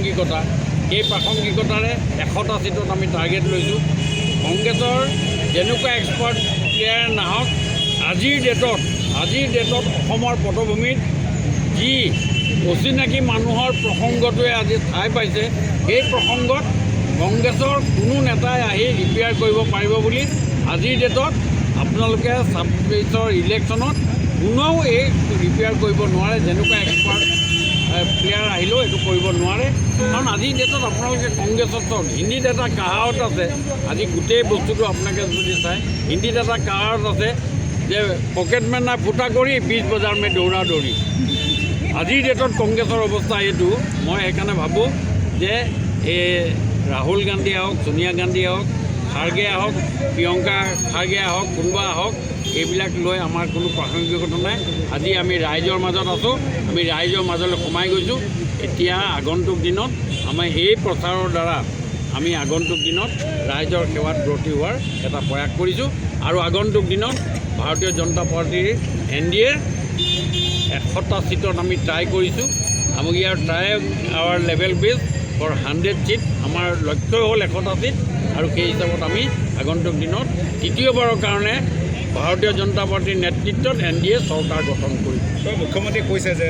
প্ৰাসংগিকতা, সেই প্ৰাসংগিকতাৰে 100টা ছিটত আমি টাৰ্গেট লৈছোঁ। কংগ্ৰেছৰ যেনেকুৱা এক্সপাৰ্ট প্লেয়াৰ নাহক, আজিৰ ডেটত অসমৰ পটভূমিত যি অচিনাকি মানুহৰ প্ৰসংগটোৱে আজি ঠাই পাইছে, সেই প্ৰসংগত কংগ্ৰেছৰ কোনো নেতাই আহি ৰিপেয়াৰ কৰিব পাৰিব বুলি আজিৰ ডেটত আপোনালোকে 26ৰ ইলেকশ্যনত কোনেও এই ৰিপেয়াৰ কৰিব নোৱাৰে। যেনেকুৱা এক্সপাৰ্ট প্লেয়াৰ আহিলেও এইটো কৰিব নোৱাৰে। কাৰণ আজিৰ ডেটত আপোনালোকে কংগ্ৰেছত চাওক, হিন্দীত এটা কাহাৱত আছে, আজি গোটেই বস্তুটো আপোনালোকে যদি চায়, হিন্দীত এটা কাহাৱত আছে যে পকেট মে না ফুটা কৰি 20 বজাৰ মে দৌৰা দৌৰি। আজিৰ ডেটত কংগ্ৰেছৰ অৱস্থা এইটো। মই সেইকাৰণে ভাবোঁ যে এই ৰাহুল গান্ধী আহক, ছোনিয়া গান্ধী আহক, খাৰ্গে আহক, প্ৰিয়ংকা খাৰ্গে আহক, কোনোবা আহক, এইবিলাক লৈ আমাৰ কোনো প্ৰাসংগিকতা নাই। আজি আমি ৰাইজৰ মাজত আছোঁ, আমি ৰাইজৰ মাজলৈ সোমাই গৈছোঁ। এতিয়া আগন্তুক দিনত আমাৰ এই প্ৰচাৰৰ দ্বাৰা আমি আগন্তুক দিনত ৰাইজৰ সেৱাত ব্ৰতী হোৱাৰ এটা প্ৰয়াস কৰিছোঁ। আৰু আগন্তুক দিনত ভাৰতীয় জনতা পাৰ্টীৰ NDA 100টা ছিটত আমি ট্ৰাই কৰিছোঁ। আমি ইয়াৰ ট্ৰাই আৱাৰ লেভেল বেছ ফৰ 100 ছিট। আমাৰ লক্ষ্যই হ'ল 100টা ছিট, আৰু সেই হিচাপত আমি আগন্তুক দিনত তৃতীয়বাৰৰ কাৰণে ভাৰতীয় জনতা পাৰ্টীৰ নেতৃত্বত NDA চৰকাৰ গঠন কৰিম। মুখ্যমন্ত্ৰীয়ে কৈছে যে